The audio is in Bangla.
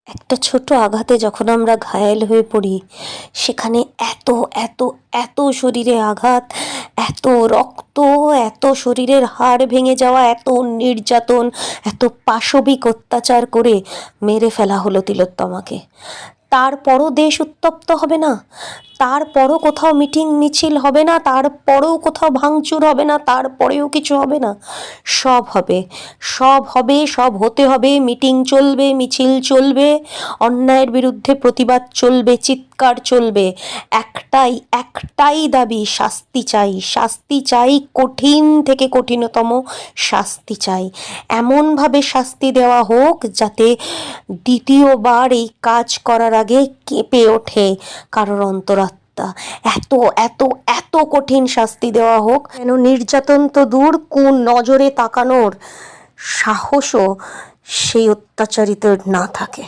একটা ছোট আঘাতে যখন আমরা ঘায়েল হয়ে পড়ি, সেখানে এত এত এত শরীরে আঘাত, এত রক্ত, এত শরীরের হাড় ভেঙে যাওয়া, এত নির্যাতন, এত পাশবিক অত্যাচার করে মেরে ফেলা হলো তিলোত্তমাকে। তারপরও দেশ উত্তপ্ত হবে না? তারপরও কোথাও মিটিং মিছিল হবে না? তারপরেও কোথাও ভাঙচুর হবে না? তারপরেও কিছু হবে না? সব হবে, সব হবে, সব হতে হবে। মিটিং চলবে, মিছিল চলবে, অন্যায়ের বিরুদ্ধে প্রতিবাদ চলবে, চিৎকার চলবে। একটাই একটাই দাবি, শাস্তি চাই, শাস্তি চাই, কঠিন থেকে কঠিনতম শাস্তি চাই। এমনভাবে শাস্তি দেওয়া হোক যাতে দ্বিতীয়বার এই কাজ করার আগে কেঁপে ওঠে কারোর অন্তরাত্মা। এত এত এত কঠিন শাস্তি দেওয়া হোক যেন নির্যাতন তো দূর, কোন নজরে তাকানোর সাহসও সেই অত্যাচারিত না থাকে।